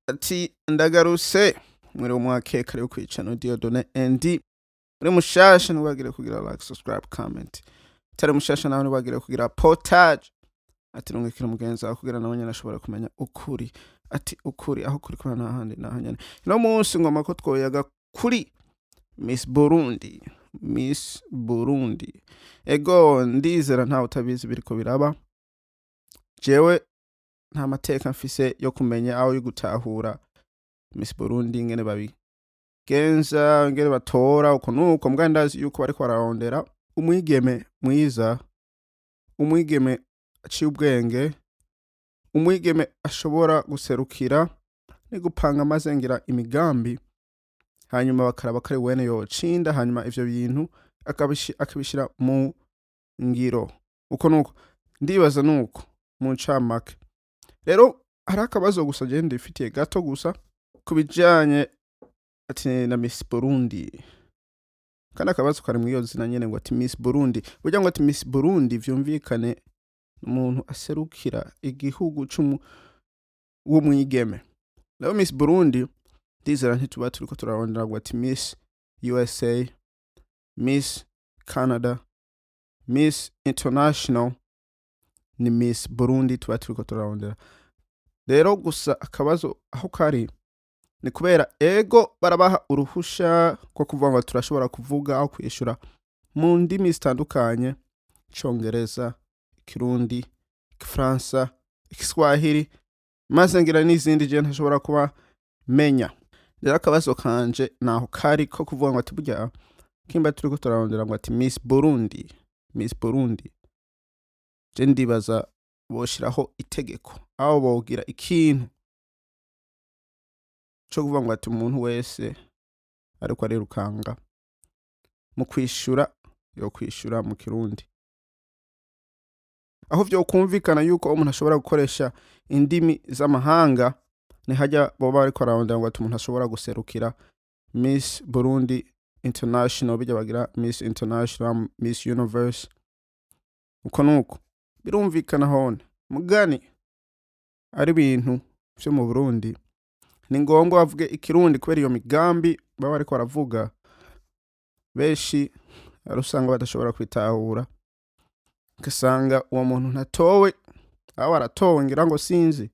ati ndagarutse muri umwake kare kwicana Diodone endi muri mushasha ntibagire kugira like subscribe comment tare mushasha nawe ntibagire kugira portage ati rungikira mugenzi wawe kugira nawe nyene ashobora kumenya ukuri ati ukuri aho kuri kwa nahandi nahanyane no munsi ngoma ko twoyaga kuri Miss Burundi ego ndizera nta utabizi biriko biraba jewe nta mateka mfise yo kumenya aho yugutahura Miss Burundi ngene babigenza ngene batora uko nuko mbwa ndazi yuko bariko bararondera umwigeme mwiza, umwigeme aciye ubwenge, umwigeme ashobora guserukira ni gupanga mazengira imigambi hanyuma bakaraba kare wene yocinda hanyuma ivyo bintu akabishira mu ngiro uko nuko ndibaza nuko mu ncamake. Rero hari akabazo gusa je ndifitiye gato gusa kubijanye ati na Miss Burundi. Kandi akabazo kari mwiyo zina nyene ngo ati Miss Burundi. Burya ngo ati Miss Burundi vyumvikane umuntu aserukira igihugu w'umwigeme. Rero Miss Burundi ndizera ntituba turiko turarondera ngo ati Miss USA, Miss Canada, Miss International ni Miss Burundi tuba turiko turarondera. Rero gusa akabazo aho kari ni kubera ego barabaha uruhusha ko kuvuga ngo turashobora kuvuga aho kwishura mu ndimi zitandukanye Congereza, Kirundi, Kifaransa, Kiswahili maze ngira n'izindi je ntashobora kuba menya. Rero akabazo kanje naho kari ko kuvuga ngo ati burya kimba turiko turarondera ngo ati Miss Burundi je ndibaza boshiraho itegeko aho bogira ikintu cyo kuvuga ngo ati umuntu wese ariko arirukanga mu kwishura yo kwishura mu Kirundi aho vyo kumvikana yuko umuntu ashobora gukoresha indimi z'amahanga ni hajya boba ariko ararondera ngo ati umuntu ashobora guserukira Miss Burundi International bijya bagira Miss International, Miss Universe uko nuko birumvikana hone mugani ari bintu byo mu Burundi ni ngombwa bavuge ikirundi kubera iyo migambi baba ariko baravuga beshi arusanga badashobora kwitahura kasanga uwo muntu ntatowe aho aratowe ngira ngo sinzi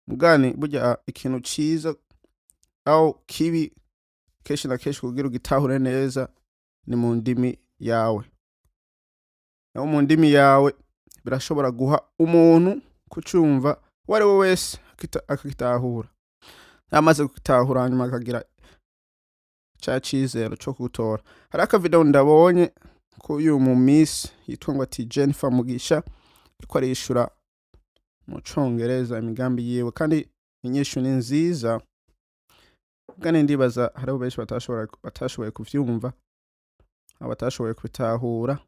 mugani burya ikintu ciza aho kibi keshi na keshi kugira ugitahure neza ni mu ndimi yawe aho mu ndimi yawe birashobora guha umuntu kucumva wari we wese akitahura amaze gutahura hanyuma akagira ca cizero cyo gutora. Hari aka video ndabonye ko uyu mu Miss yitwa ngo ati Jennifer Mugisha ariko arishura mu Congereza imigambi yiwe kandi inyishu ni nziza kandi ndibaza hari abo benshi batashoboye kuvyumva abatashoboye kubitahura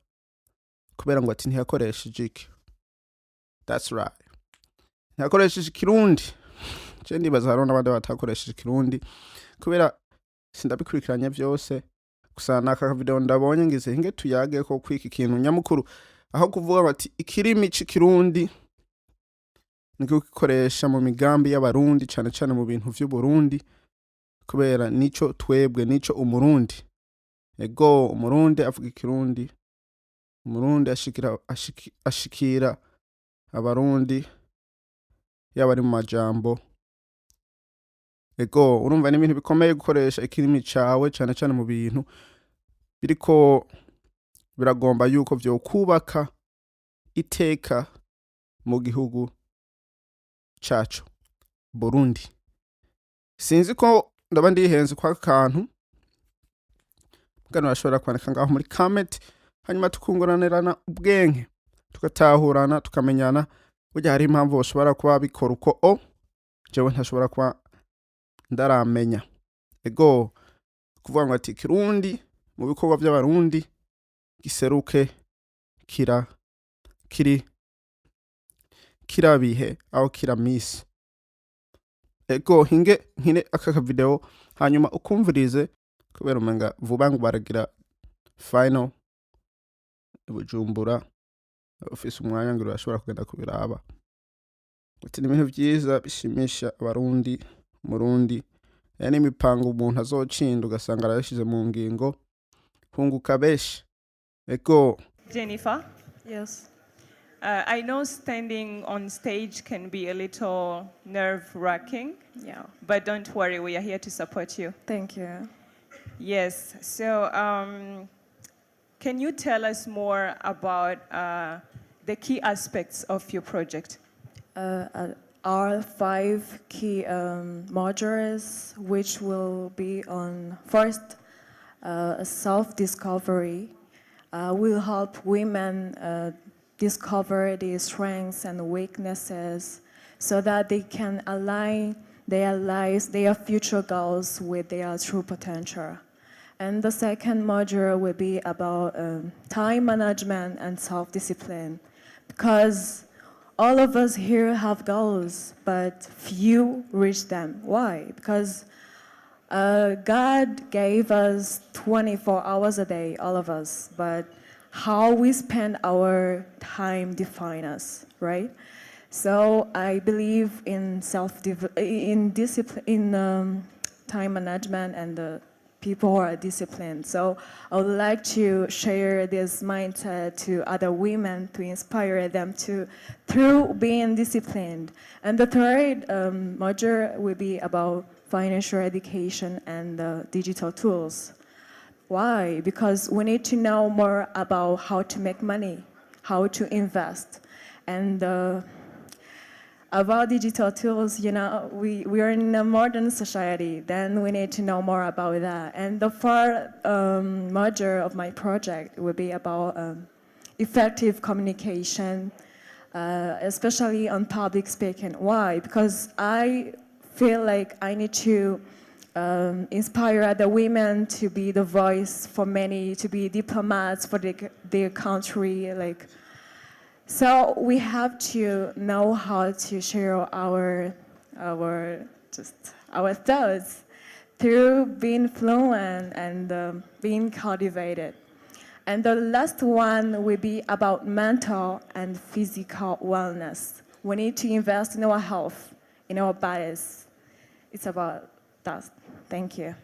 kubera ngo ati ntiyakoresheje iki. That's right. Ntiyakoresheje Kirundi. Je ndibaza hari n'abandi batakoresheje Kirundi kubera sindabikurikiranye vyose gusa naka video ndabonye ngize hinge tuyage ko kwiki kintu nyamukuru aho kuvuga bati ikirimi c'Kirundi niko gikoresha mu migambi y'abarundi cyane cyane mu bintu vy'u Burundi kubera nico twebwe nico umurundi ego umurundi avuga Ikirundi umurundi ashikira abarundi yaba ari mu majambo ego urumva n'ibintu bikomeye gukoresha ikirimi cawe cyane cyane mu bintu biriko biragomba yuko vyo kubaka iteka mu gihugu cacu Burundi. Sinzi ko ndaba ndihenze kwa kantu bwana ashobora kwandika ngaho muri comment hanyuma tukunguranirana ubwenge tugatahurana tukamenyana burya hari impamvu bashobora kuba bikora uko jewe ntashobora kuba ndaramenya ego kuvuga ngo ati Kirundi mu bikorwa by'abarundi giseruke kirabihe aho kira Miss ego nkine aka video hanyuma ukumvirize kubera umenga vuba ngo baragira final Bujumbura ufise umwanya ngo urashobora kugenda kubiraba uti ibintu byiza bishimisha abarundi Murundi n'imipango umuntu azocinda ugasanga arayashize mu ngingo hunguka benshi ego. Jennifer? Yes. I know standing on stage can be a little nerve-wracking. Yeah. But don't worry, we are here to support you. Thank you. Yes. So can you tell us more about the key aspects of your project? Our 5 key modules, which will be on first, self-discovery, will help women discover their strengths and weaknesses so that they can align their lives, their future goals with their true potential. And the second module will be about time management and self-discipline, because all of us here have goals, but few reach them. Why? Because God gave us 24 hours a day, all of us, but how we spend our time define us, right? So I believe in discipline, time management, and people who are disciplined. So I would like to share this mindset to other women to inspire them through being disciplined. And the third module will be about financial education and digital tools. Why? Because we need to know more about how to make money, how to invest. And about digital tools, you know, we are in a modern society, then we need to know more about that. And the fourth module of my project will be about effective communication, especially on public speaking. Why? Because I feel like I need to inspire other women to be the voice for many, to be diplomats for their country. So we have to know how to share our thoughts through being fluent and being cultivated. And the last one will be about mental and physical wellness. We need to invest in our health, in our bodies. It's about that. Thank you.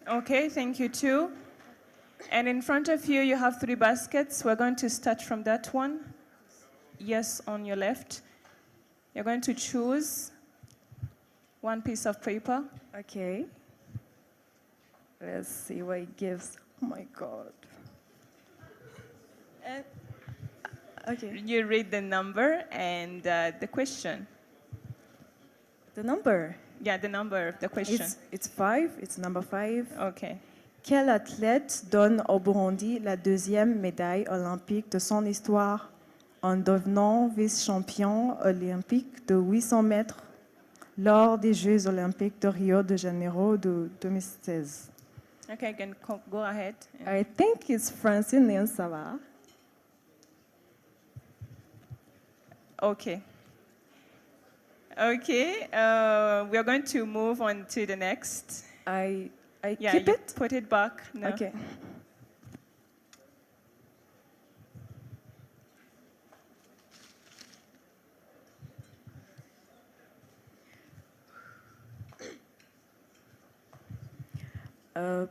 Okay, thank you too. And in front of you, you have 3 baskets. We're going to start from that one. Yes, on your left. You're going to choose one piece of paper. Okay. Let's see what it gives. Oh my God. And Okay. you read the number and the question. The number. Yeah, the number of the question. It's 5. It's number 5. Okay. Quel athlète donne au Burundi la 2e médaille olympique de son histoire en devenant vice-champion olympique de 800 mètres lors des Jeux olympiques de Rio de Janeiro de 2016? Okay, you can go ahead. I think it's Francine Nionsava. Okay. Okay, we are going to move on to the next. I Yeah, keep you it? put it back. No. Okay.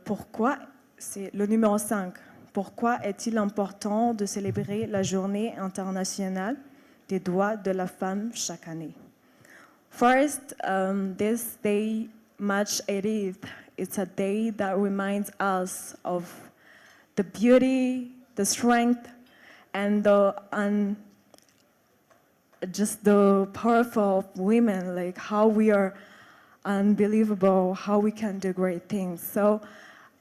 Pourquoi, c'est le numéro 5, pourquoi est-il important de célébrer la journée internationale des droits de la femme chaque année? First, this day, March 8th, it's a day that reminds us of the beauty, the strength, and just the powerful of women, like how we are unbelievable, how we can do great things. So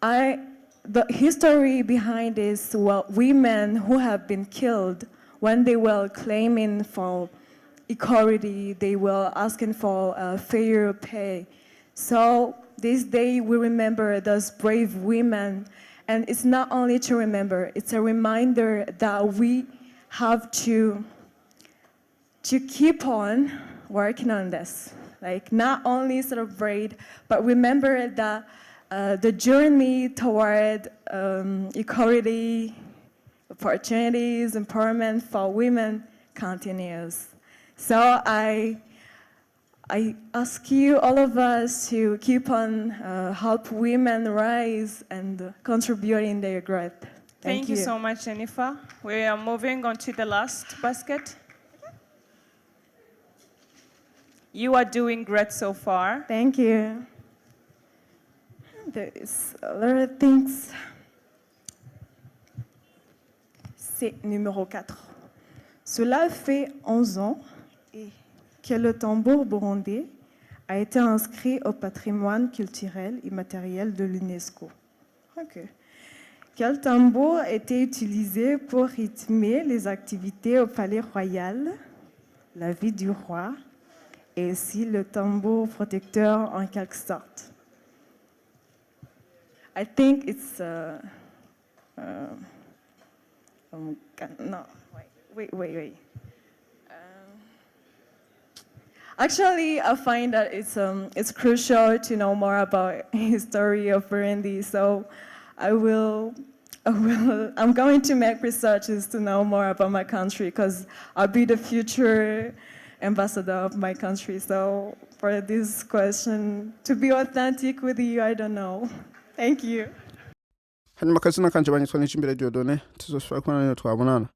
the history behind this, well, women who have been killed when they were claiming for equality, they were asking for fair pay. So this day we remember those brave women, and it's not only to remember, it's a reminder that we have to keep on working on this. Like, not only celebrate, but remember that the journey toward equality, opportunities, empowerment for women continues. So I I ask you, all of us, to keep on help women rise and contribute in their growth. Thank you so much, Jennifer. We are moving on to the last basket. You are doing great so far. Thank you. There is a lot of things. C'est numéro 4. Cela fait 11 ans que le tambour burundais a été inscrit au patrimoine culturel immatériel de l'UNESCO. Okay. Quel tambour était utilisé pour rythmer les activités au palais royal, la vie du roi, et aussi le tambour protecteur en quelque sorte? I think it's no, wait. Actually, I find that it's crucial to know more about history of Burundi. So I'm going to make researches to know more about my country because I'll be the future ambassador of my country. So for this question, to be authentic with you, I don't know. Thank you. hanyuma akazina kanje banyitwa n'imbere Dieudonné tuzosubira kubona twabonana